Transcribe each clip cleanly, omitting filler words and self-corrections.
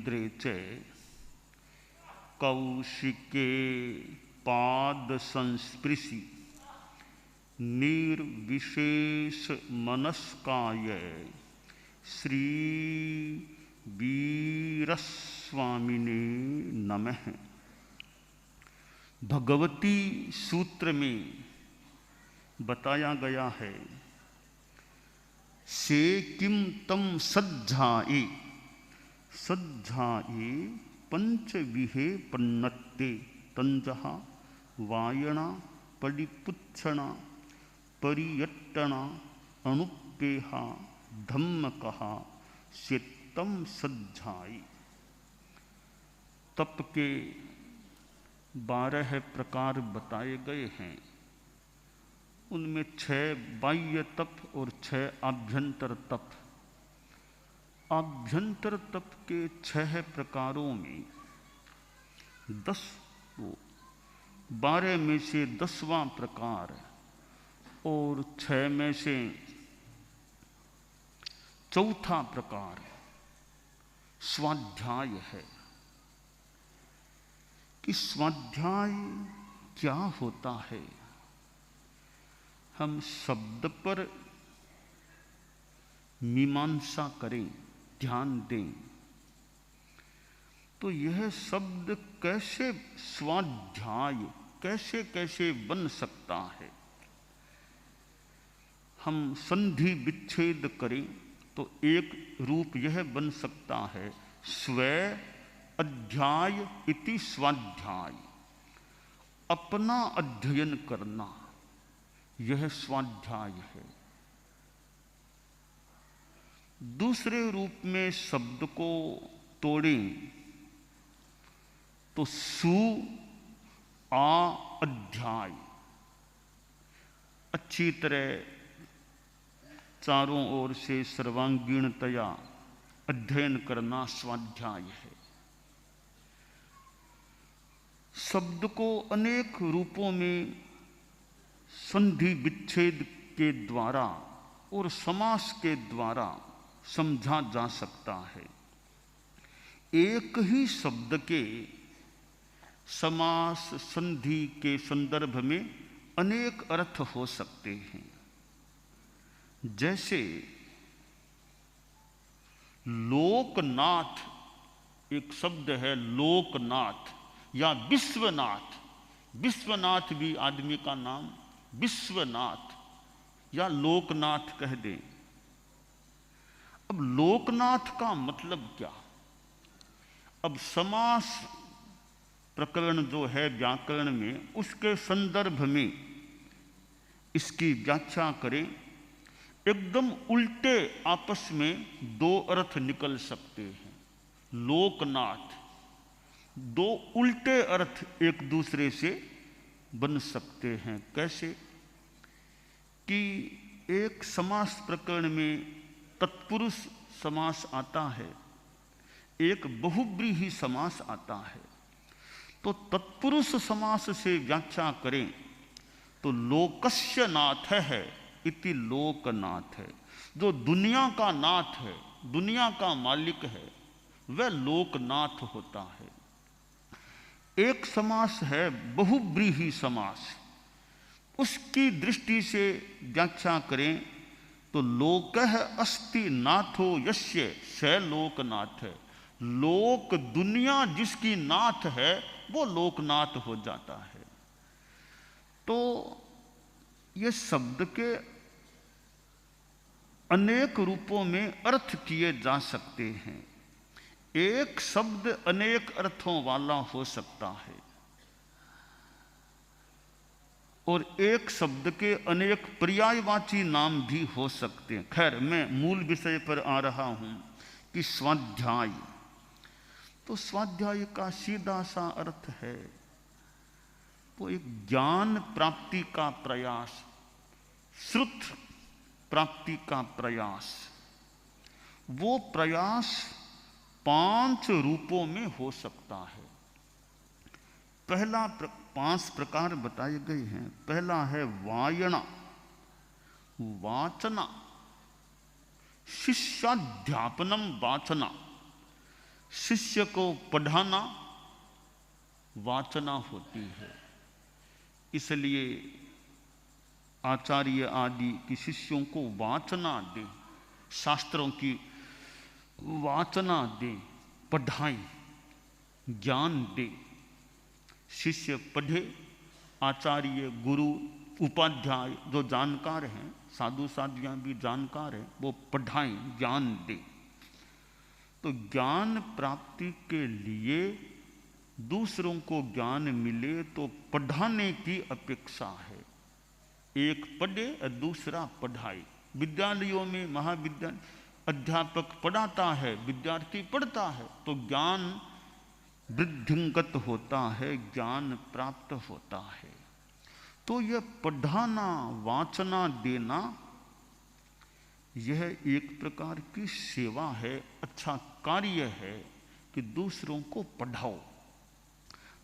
केन्द्रे च कौशिके पाद संस्पृशि निर्विशेष मनस्काय श्री वीरस्वामिने नमः। भगवती सूत्र में बताया गया है, से किम तम सज्जाए सज्जाए पंचविहे पन्नत्ते तंजहा वायणा परिपुच्छना परियट्टना अणुपेहा धम्मकहा शेतम सज्जाई। तप के 12 प्रकार बताए गए हैं। उनमें 6 बाह्य तप और 6 आभ्यंतर तप। आभ्यंतर तप के 6 प्रकारों में 12 में से 10वां प्रकार और 6 में से चौथा प्रकार स्वाध्याय है। कि स्वाध्याय क्या होता है? हम शब्द पर मीमांसा करें, ध्यान दें, तो यह शब्द कैसे स्वाध्याय कैसे कैसे बन सकता है? हम संधि विच्छेद करें तो एक रूप यह बन सकता है, स्व अध्याय इति स्वाध्याय। अपना अध्ययन करना, यह स्वाध्याय है। दूसरे रूप में शब्द को तोड़ें तो सु आ अध्याय, अच्छी तरह चारों ओर से सर्वांगीणतया अध्ययन करना स्वाध्याय है। शब्द को अनेक रूपों में संधि विच्छेद के द्वारा और समास के द्वारा समझा जा सकता है। एक ही शब्द के समास संधि के संदर्भ में अनेक अर्थ हो सकते हैं। जैसे लोकनाथ, एक शब्द है लोकनाथ या विश्वनाथ। विश्वनाथ भी आदमी का नाम, विश्वनाथ या लोकनाथ कह दें। अब लोकनाथ का मतलब क्या? अब समास प्रकरण जो है व्याकरण में, उसके संदर्भ में इसकी व्याख्या करें। एकदम उल्टे आपस में 2 अर्थ निकल सकते हैं। लोकनाथ, 2 उल्टे अर्थ एक दूसरे से बन सकते हैं। कैसे? कि एक समास प्रकरण में तत्पुरुष समास आता है, एक बहुव्रीहि समास आता है। तो तत्पुरुष समास से व्याख्या करें तो लोकस्य नाथ है इति लोकनाथ है। जो दुनिया का नाथ है, दुनिया का मालिक है, वह लोकनाथ होता है। एक समास है बहुव्रीहि समास, उसकी दृष्टि से व्याख्या करें तो लोकः अस्ति नाथो यस्य स लोकनाथ है। लोक, दुनिया जिसकी नाथ है वो लोकनाथ हो जाता है। तो ये शब्द के अनेक रूपों में अर्थ किए जा सकते हैं। एक शब्द अनेक अर्थों वाला हो सकता है और एक शब्द के अनेक पर्यायवाची नाम भी हो सकते हैं। खैर, मैं मूल विषय पर आ रहा हूं कि स्वाध्याय, तो स्वाध्याय का सीधा सा अर्थ है वो एक ज्ञान प्राप्ति का प्रयास, श्रुत प्राप्ति का प्रयास। वो प्रयास 5 रूपों में हो सकता है। पहला 5 प्रकार बताए गए हैं। पहला है वायना, वाचना, शिष्याध्यापनम वाचना। शिष्य को पढ़ाना वाचना होती है। इसलिए आचार्य आदि की शिष्यों को वाचना दे, शास्त्रों की वाचना दे, पढ़ाएं, ज्ञान दे। शिष्य पढ़े, आचार्य गुरु उपाध्याय जो जानकार हैं, साधु साधियाँ भी जानकार हैं, वो पढ़ाएं, ज्ञान दे। तो ज्ञान प्राप्ति के लिए दूसरों को ज्ञान मिले तो पढ़ाने की अपेक्षा है। एक पढ़े और दूसरा पढ़ाए। विद्यालयों में महाविद्यालय अध्यापक पढ़ाता है, विद्यार्थी पढ़ता है, तो ज्ञान वृद्धिंगत होता है, ज्ञान प्राप्त होता है। तो यह पढ़ाना, वाचना देना, यह एक प्रकार की सेवा है, अच्छा कार्य है कि दूसरों को पढ़ाओ।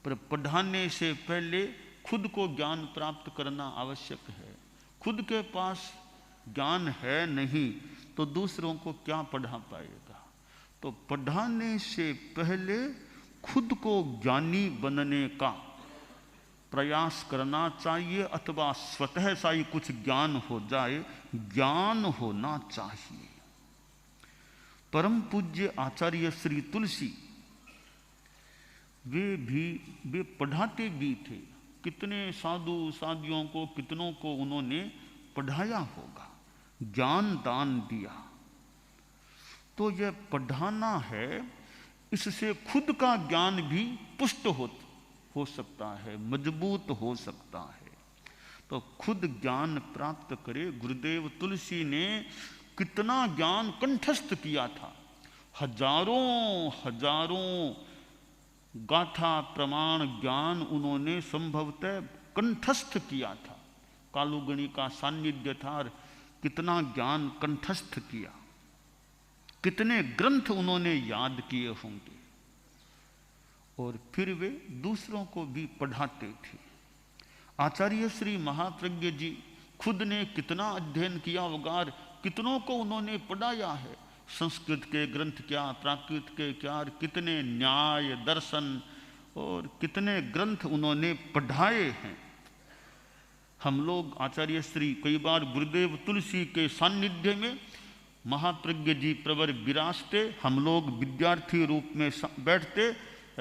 पर पढ़ाने से पहले खुद को ज्ञान प्राप्त करना आवश्यक है। खुद के पास ज्ञान है नहीं तो दूसरों को क्या पढ़ा पाएगा। तो पढ़ाने से पहले खुद को ज्ञानी बनने का प्रयास करना चाहिए, अथवा स्वतः सा ही कुछ ज्ञान हो जाए, ज्ञान होना चाहिए। परम पूज्य आचार्य श्री तुलसी वे पढ़ाते भी थे। कितने साधु साधियों को, कितनों को उन्होंने पढ़ाया होगा, ज्ञान दान दिया। तो यह पढ़ाना है, इससे खुद का ज्ञान भी पुष्ट हो सकता है, मजबूत हो सकता है। तो खुद ज्ञान प्राप्त करे। गुरुदेव तुलसी ने कितना ज्ञान कंठस्थ किया था, हजारों हजारों गाथा प्रमाण ज्ञान उन्होंने संभवतः कंठस्थ किया था। कालुगणी का सान्निध्य था, कितना ज्ञान कंठस्थ किया, कितने ग्रंथ उन्होंने याद किए होंगे। और फिर वे दूसरों को भी पढ़ाते थे। आचार्य श्री महाप्रज्ञ जी खुद ने कितना अध्ययन किया होगा, कितनों को उन्होंने पढ़ाया है। संस्कृत के ग्रंथ क्या, प्राकृत के क्या, कितने न्याय दर्शन और कितने ग्रंथ उन्होंने पढ़ाए हैं। हम लोग आचार्य श्री कई बार गुरुदेव तुलसी के सान्निध्य में महाप्रज्ञ जी प्रवर विराजते, हम लोग विद्यार्थी रूप में बैठते,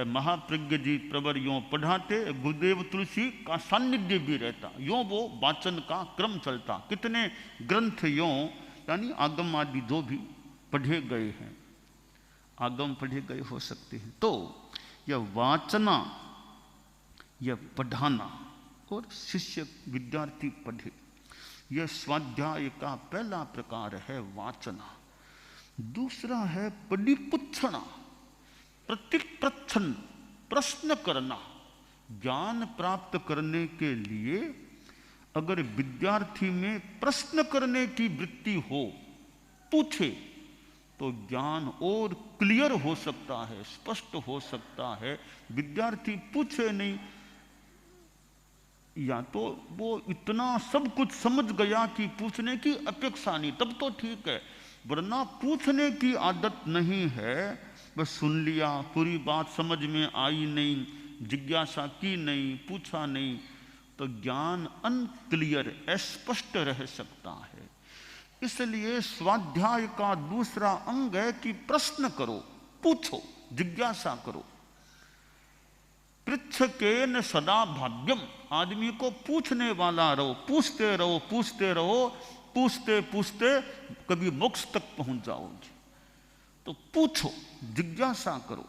महाप्रज्ञ जी प्रवर यों पढ़ाते, गुरुदेव तुलसी का सान्निध्य भी रहता, यों वो वाचन का क्रम चलता। कितने ग्रंथ यों यानी आगम आदि जो भी पढ़े गए हैं, आगम पढ़े गए हो सकते हैं। तो यह वाचना, यह पढ़ाना और शिष्य विद्यार्थी पढ़े, यह स्वाध्याय का पहला प्रकार है वाचना। दूसरा है परिपुच्छना, प्रतिप्रच्छन, प्रश्न करना। ज्ञान प्राप्त करने के लिए अगर विद्यार्थी में प्रश्न करने की वृत्ति हो, पूछे, तो ज्ञान और क्लियर हो सकता है, स्पष्ट हो सकता है। विद्यार्थी पूछे नहीं, या तो वो इतना सब कुछ समझ गया कि पूछने की अपेक्षा नहीं, तब तो ठीक है, वरना पूछने की आदत नहीं है, बस सुन लिया, पूरी बात समझ में आई नहीं, जिज्ञासा की नहीं, पूछा नहीं, तो ज्ञान अनक्लियर, अस्पष्ट रह सकता है। इसलिए स्वाध्याय का दूसरा अंग है कि प्रश्न करो, पूछो, जिज्ञासा करो। पृच्छकेन सदा भाग्यम, आदमी को पूछने वाला रहो, पूछते रहो, पूछते रहो, पूछते पूछते कभी मोक्ष तक पहुंच जाओगे। तो पूछो, जिज्ञासा करो।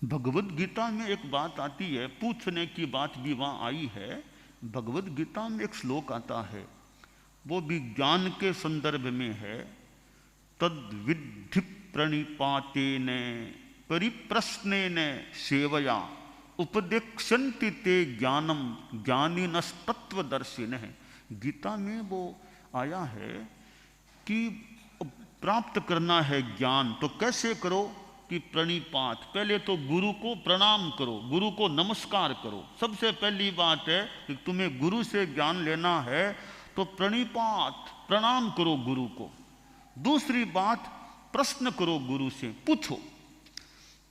भगवद गीता में एक बात आती है, पूछने की बात भी वहां आई है। भगवद गीता में एक श्लोक आता है, वो भी ज्ञान के संदर्भ में है। तद विद्धि प्रणिपातेन परिप्रश्नेन सेवया उपदेक्षन्ति ते ज्ञानम ज्ञानिनस्तत्वदर्शिनः। गीता में वो आया है कि प्राप्त करना है ज्ञान, तो कैसे करो कि प्रणिपात, पहले तो गुरु को प्रणाम करो, गुरु को नमस्कार करो। सबसे पहली बात है कि तुम्हें गुरु से ज्ञान लेना है तो प्रणिपात, प्रणाम करो गुरु को। दूसरी बात, प्रश्न करो गुरु से, पूछो।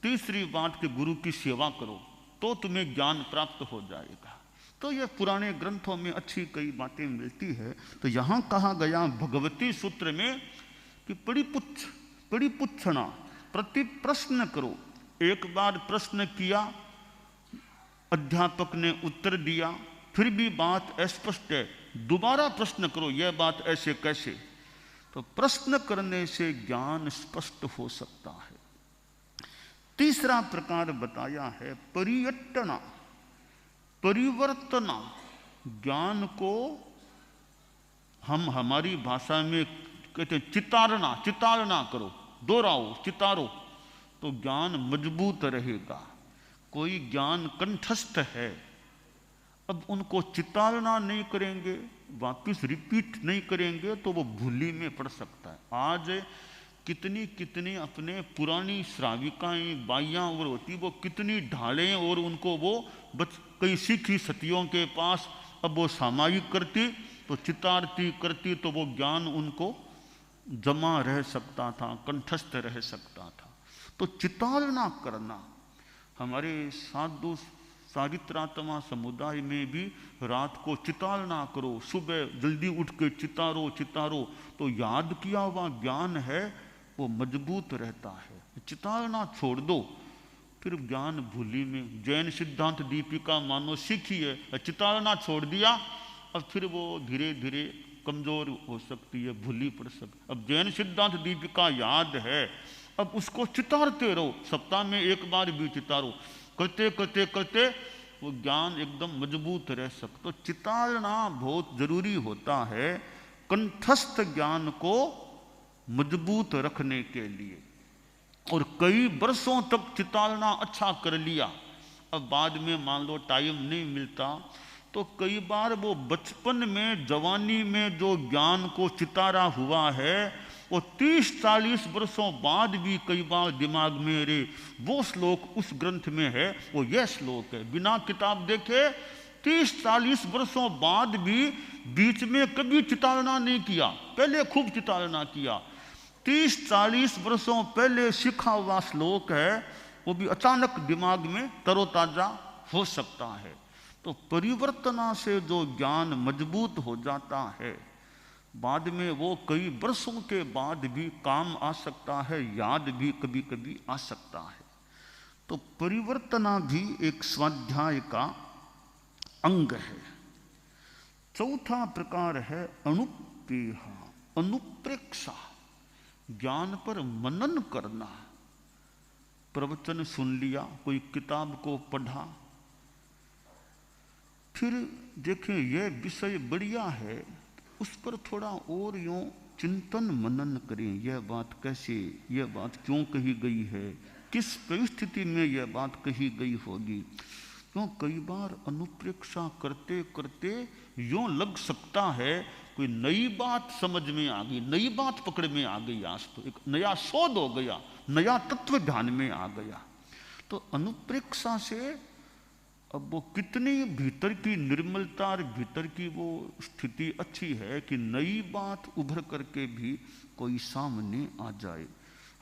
तीसरी बात कि गुरु की सेवा करो, तो तुम्हें ज्ञान प्राप्त हो जाएगा। तो ये पुराने ग्रंथों में अच्छी कई बातें मिलती है। तो यहाँ कहा गया भगवती सूत्र में कि परिपुच्छना, प्रति प्रश्न करो। एक बार प्रश्न किया, अध्यापक ने उत्तर दिया, फिर भी बात अस्पष्ट है, दोबारा प्रश्न करो, यह बात ऐसे कैसे। तो प्रश्न करने से ज्ञान स्पष्ट हो सकता है। तीसरा प्रकार बताया है परियट्टना, परिवर्तना। ज्ञान को हम हमारी भाषा में कहते हैं चितारना, चितारना करो, दोहराओ, चितारो, तो ज्ञान मजबूत रहेगा। कोई ज्ञान कंठस्थ है, अब उनको चितारना नहीं करेंगे, वापिस रिपीट नहीं करेंगे, तो वो भूली में पड़ सकता है। आज कितनी कितनी अपने पुरानी श्राविकाएं बाइयाँ और होती, वो कितनी ढालें, और उनको वो कई सीखी सतियों के पास अब वो सामायिक करती, तो चितारती करती, तो वो ज्ञान उनको जमा रह सकता था, कंठस्थ रह सकता था। तो चितारना करना, हमारे साधु चारित्रात्मा समुदाय में भी रात को चितारना करो, सुबह जल्दी उठ के चितारो चितारो, तो याद किया हुआ ज्ञान है वो मजबूत रहता है। चितारना छोड़ दो, फिर ज्ञान भूली में। जैन सिद्धांत दीपिका मानो सीखी है, चितारना छोड़ दिया, अब फिर वो धीरे धीरे कमजोर हो सकती है, भूली पड़ सकती। अब जैन सिद्धांत दीपिका याद है, अब उसको चितारते रहो, सप्ताह में एक बार भी चितारो, करते करते करते वो ज्ञान एकदम मजबूत रह सकता। तो चितारना बहुत जरूरी होता है कंठस्थ ज्ञान को मजबूत रखने के लिए। और कई वर्षों तक चितारना अच्छा कर लिया, अब बाद में मान लो टाइम नहीं मिलता, तो कई बार वो बचपन में, जवानी में जो ज्ञान को चितारा हुआ है, वो 30-40 वर्षों बाद भी कई बार दिमाग में, अरे वो श्लोक उस ग्रंथ में है, वो यह श्लोक है। बिना किताब देखे 30-40 वर्षों बाद भी बीच में कभी चितारना नहीं किया, पहले खूब चितारना किया। 30-40 वर्षों पहले सीखा हुआ श्लोक है, वो भी अचानक दिमाग में तरोताजा हो सकता है। तो परिवर्तना से जो ज्ञान मजबूत हो जाता है, बाद में वो कई वर्षों के बाद भी काम आ सकता है, याद भी कभी कभी आ सकता है। तो परिवर्तना भी एक स्वाध्याय का अंग है। चौथा प्रकार है अनुपेहा, अनुप्रेक्षा, ज्ञान पर मनन करना। प्रवचन सुन लिया, कोई किताब को पढ़ा, फिर देखें यह विषय बढ़िया है, उस पर थोड़ा और यूं चिंतन मनन करें, यह बात कैसे, यह बात क्यों कही गई है, किस परिस्थिति में यह बात कही गई होगी। क्यों कई बार अनुप्रेक्षा करते करते यूं लग सकता है कोई नई बात समझ में आ गई, नई बात पकड़ में आ गई, आज तो एक नया शोध हो गया, नया तत्व ध्यान में आ गया। तो अनुप्रेक्षा से अब वो कितनी भीतर की निर्मलता और भीतर की वो स्थिति अच्छी है कि नई बात उभर करके भी कोई सामने आ जाए।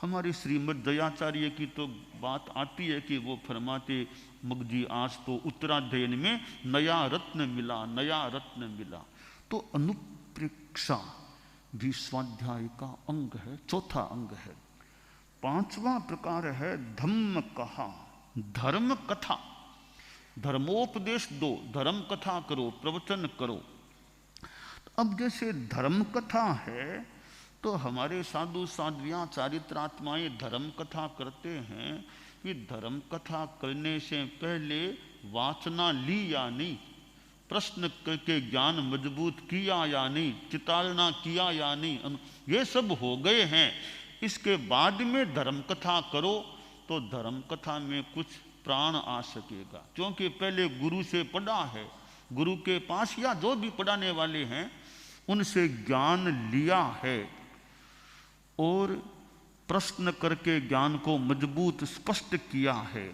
हमारे श्रीमद् दयाचार्य की तो बात आती है कि वो फरमाते, मगजी आज तो उत्तराध्ययन में नया रत्न मिला, नया रत्न मिला। तो अनुप्रेक्षा भी स्वाध्याय का अंग है, चौथा अंग है। पांचवा प्रकार है धम्म कहा, धर्म कथा। धर्मोपदेश दो, धर्म कथा करो, प्रवचन करो। अब जैसे धर्म कथा है, तो हमारे साधु साध्वियाँ चारित्रात्माएं धर्म कथा करते हैं कि धर्म कथा करने से पहले वासना ली या नहीं, प्रश्न करके ज्ञान मजबूत किया या नहीं, चितारना किया या नहीं, ये सब हो गए हैं। इसके बाद में धर्म कथा करो तो धर्म कथा में कुछ प्राण आ सकेगा, क्योंकि पहले गुरु से पढ़ा है, गुरु के पास या जो भी पढ़ाने वाले हैं उनसे ज्ञान लिया है, और प्रश्न करके ज्ञान को मजबूत स्पष्ट किया है,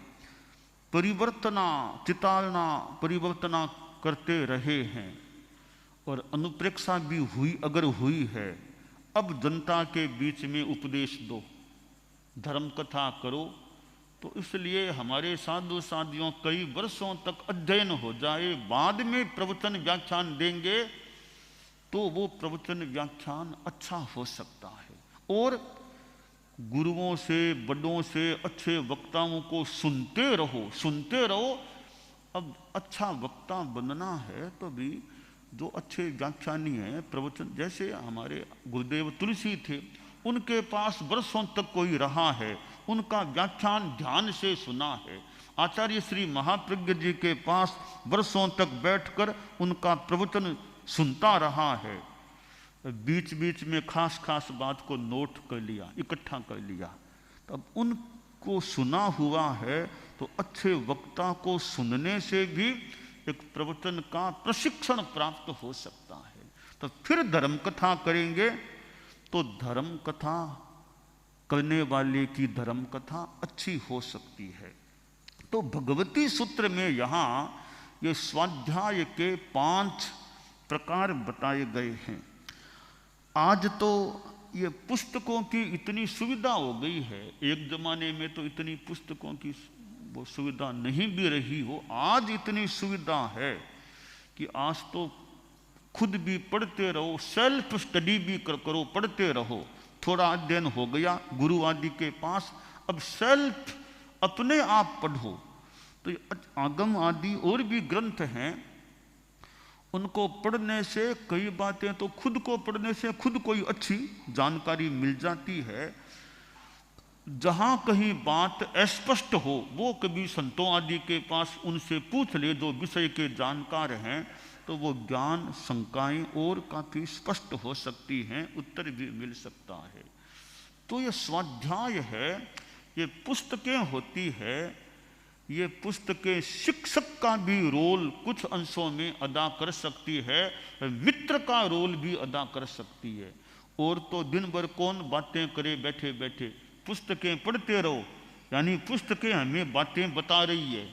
परिवर्तना चितारना परिवर्तना करते रहे हैं, और अनुप्रेक्षा भी हुई, अगर हुई है, अब जनता के बीच में उपदेश दो, धर्म कथा करो। तो इसलिए हमारे साधु साधियों कई वर्षों तक अध्ययन हो जाए, बाद में प्रवचन व्याख्यान देंगे तो वो प्रवचन व्याख्यान अच्छा हो सकता है। और गुरुओं से, बड़ों से, अच्छे वक्ताओं को सुनते रहो, सुनते रहो। अब अच्छा वक्ता बनना है तो भी जो अच्छे व्याख्यानी हैं, प्रवचन, जैसे हमारे गुरुदेव तुलसी थे, उनके पास वर्षों तक कोई रहा है, उनका व्याख्यान ध्यान से सुना है। आचार्य श्री महाप्रज्ञ जी के पास वर्षों तक बैठकर उनका प्रवचन सुनता रहा है, बीच बीच में खास खास बात को नोट कर लिया, इकट्ठा कर लिया। तब उनको सुना हुआ है तो अच्छे वक्ता को सुनने से भी एक प्रवचन का प्रशिक्षण प्राप्त हो सकता है। तो फिर धर्म कथा करेंगे तो धर्म कथा करने वाले की धर्म कथा अच्छी हो सकती है। तो भगवती सूत्र में यहाँ ये स्वाध्याय के 5 प्रकार बताए गए हैं। आज तो ये पुस्तकों की इतनी सुविधा हो गई है, एक जमाने में तो इतनी पुस्तकों की वो सुविधा नहीं भी रही हो, आज इतनी सुविधा है कि आज तो खुद भी पढ़ते रहो, सेल्फ स्टडी भी करो, पढ़ते रहो। थोड़ा अध्ययन हो गया गुरु आदि के पास, अब सेल्फ अपने आप पढ़ो। तो आगम आदि और भी ग्रंथ हैं, उनको पढ़ने से कई बातें तो खुद को पढ़ने से खुद कोई अच्छी जानकारी मिल जाती है। जहाँ कहीं बात अस्पष्ट हो वो कभी संतों आदि के पास उनसे पूछ ले, जो विषय के जानकार हैं, तो वो ज्ञान शंकाएं और काफ़ी स्पष्ट हो सकती हैं, उत्तर भी मिल सकता है। तो ये स्वाध्याय है, ये पुस्तकें होती है, ये पुस्तकें शिक्षक का भी रोल कुछ अंशों में अदा कर सकती है, मित्र का रोल भी अदा कर सकती है। और तो दिन भर कौन बातें करे बैठे बैठे, पुस्तकें पढ़ते रहो, यानी पुस्तकें हमें बातें बता रही है।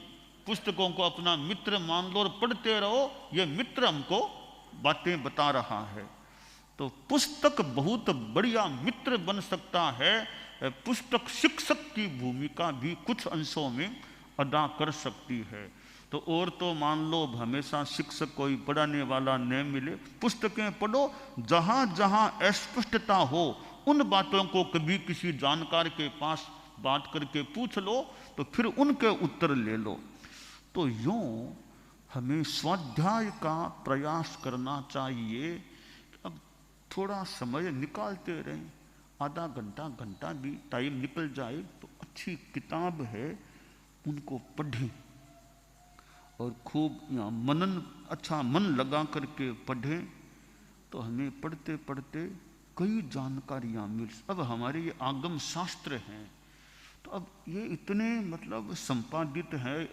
पुस्तकों को अपना मित्र मान लो और पढ़ते रहो, यह मित्र हमको बातें बता रहा है। तो पुस्तक बहुत बढ़िया मित्र बन सकता है। पुस्तक शिक्षक की भूमिका भी कुछ अंशों में अदा कर सकती है। तो और तो मान लो हमेशा शिक्षक कोई पढ़ाने वाला न मिले, पुस्तकें पढ़ो, जहाँ जहाँ अस्पष्टता हो उन बातों को कभी किसी जानकार के पास बात करके पूछ लो, तो फिर उनके उत्तर ले लो। तो यूँ हमें स्वाध्याय का प्रयास करना चाहिए। अब थोड़ा समय निकालते रहें, आधा घंटा घंटा भी टाइम निकल जाए तो अच्छी किताब है उनको पढ़ें और खूब यहाँ मनन, अच्छा मन लगा करके पढ़ें, तो हमें पढ़ते पढ़ते कई जानकारियाँ मिल। अब हमारे ये आगम शास्त्र हैं, तो अब ये इतने मतलब संपादित है,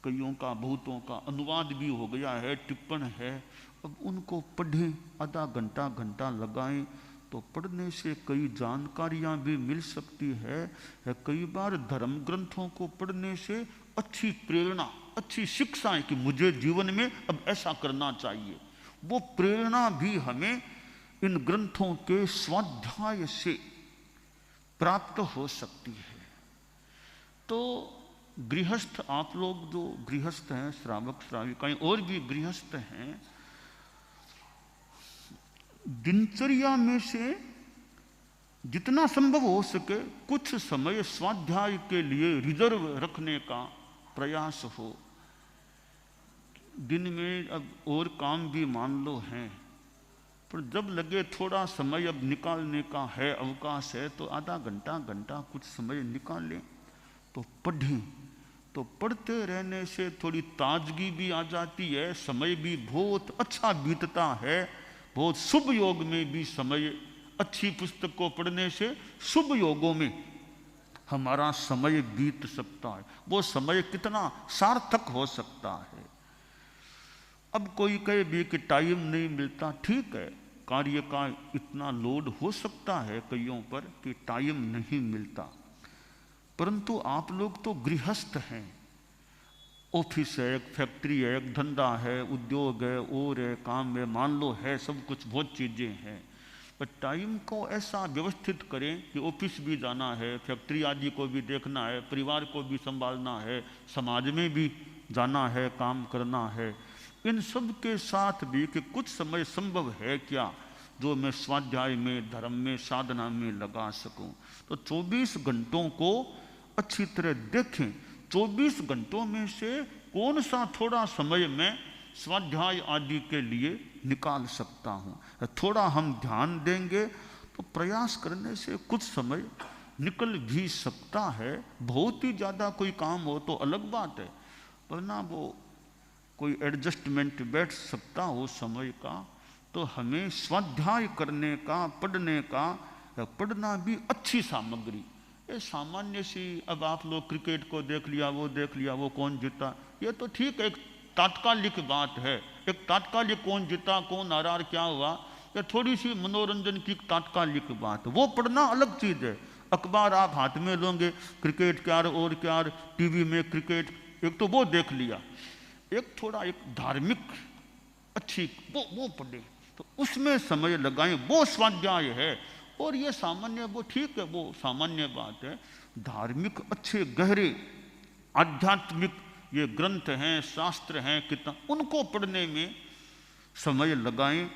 कईयों का बहुतों का अनुवाद भी हो गया है, टिप्पण है। अब उनको पढ़ें, आधा घंटा घंटा लगाएं, तो पढ़ने से कई जानकारियाँ भी मिल सकती है। कई बार धर्म ग्रंथों को पढ़ने से अच्छी प्रेरणा, अच्छी शिक्षा है कि मुझे जीवन में अब ऐसा करना चाहिए, वो प्रेरणा भी हमें इन ग्रंथों के स्वाध्याय से प्राप्त हो सकती है। तो गृहस्थ, आप लोग जो गृहस्थ हैं, श्रावक श्राविकाएं और भी गृहस्थ हैं, दिनचर्या में से जितना संभव हो सके कुछ समय स्वाध्याय के लिए रिजर्व रखने का प्रयास हो। दिन में अब और काम भी मान लो हैं, पर जब लगे थोड़ा समय अब निकालने का है, अवकाश है, तो आधा घंटा घंटा कुछ समय निकालें तो पढ़ें। तो पढ़ते रहने से थोड़ी ताजगी भी आ जाती है, समय भी बहुत अच्छा बीतता है, बहुत शुभ योग में भी समय, अच्छी पुस्तक को पढ़ने से शुभ योगों में हमारा समय बीत सकता है। वो समय कितना सार्थक हो सकता है। अब कोई कहे भी कि टाइम नहीं मिलता, ठीक है, कार्य का इतना लोड हो सकता है कईयों पर कि टाइम नहीं मिलता, परंतु आप लोग तो गृहस्थ हैं, ऑफिस है, एक फैक्ट्री है, एक धंधा है, उद्योग है, और है, काम है, मान लो है, सब कुछ बहुत चीज़ें हैं। पर टाइम को ऐसा व्यवस्थित करें कि ऑफिस भी जाना है, फैक्ट्री आदि को भी देखना है, परिवार को भी संभालना है, समाज में भी जाना है, काम करना है। इन सब के साथ भी कि कुछ समय संभव है क्या जो मैं स्वाध्याय में, धर्म में, साधना में लगा सकूं। तो 24 घंटों को अच्छी तरह देखें। 24 घंटों में से कौन सा थोड़ा समय मैं स्वाध्याय आदि के लिए निकाल सकता हूँ। थोड़ा हम ध्यान देंगे तो प्रयास करने से कुछ समय निकल भी सकता है। बहुत ही ज़्यादा कोई काम हो तो अलग बात है, वरना वो कोई एडजस्टमेंट बैठ सकता हो समय का। तो हमें स्वाध्याय करने का, पढ़ने का, पढ़ना भी अच्छी सामग्री। ये सामान्य सी, अब आप लोग क्रिकेट को देख लिया, वो देख लिया, वो कौन जीता, ये तो ठीक है, एक तात्कालिक बात है। एक तात्कालिक कौन जीता, कौन हारा, क्या हुआ, ये थोड़ी सी मनोरंजन की तात्कालिक बात। वो पढ़ना अलग चीज़ है। अखबार आप हाथ में लोगे, क्रिकेट क्या और क्या, टीवी में क्रिकेट, एक तो वो देख लिया। एक थोड़ा एक धार्मिक अच्छी वो पढ़े, तो उसमें समय लगाएं, वो स्वाध्याय है। और ये सामान्य, वो ठीक है, वो सामान्य बात है। धार्मिक अच्छे गहरे आध्यात्मिक ये ग्रंथ हैं, शास्त्र हैं, किताब, उनको पढ़ने में समय लगाएं।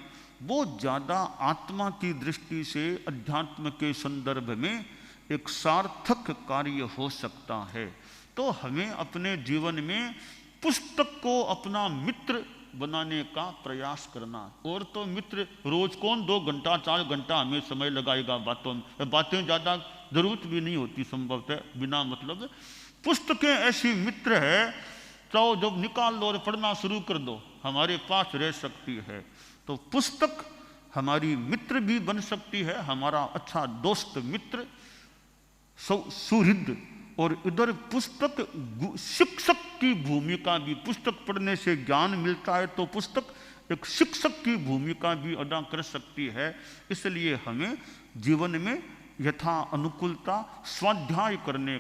वो ज़्यादा आत्मा की दृष्टि से अध्यात्म के संदर्भ में एक सार्थक कार्य हो सकता है। तो हमें अपने जीवन में पुस्तक को अपना मित्र बनाने का प्रयास करना। और तो मित्र रोज कौन 2 घंटा 4 घंटा हमें समय लगाएगा बातों में। बातें ज़्यादा जरूरत भी नहीं होती संभवतः, बिना मतलब। पुस्तकें ऐसी मित्र है, तो जब निकाल लो और पढ़ना शुरू कर दो, हमारे पास रह सकती है। तो पुस्तक हमारी मित्र भी बन सकती है, हमारा अच्छा दोस्त मित्र, सुहृद। और इधर पुस्तक शिक्षक की भूमिका भी, पुस्तक पढ़ने से ज्ञान मिलता है, तो पुस्तक एक शिक्षक की भूमिका भी अदा कर सकती है। इसलिए हमें जीवन में यथा अनुकूलता स्वाध्याय करने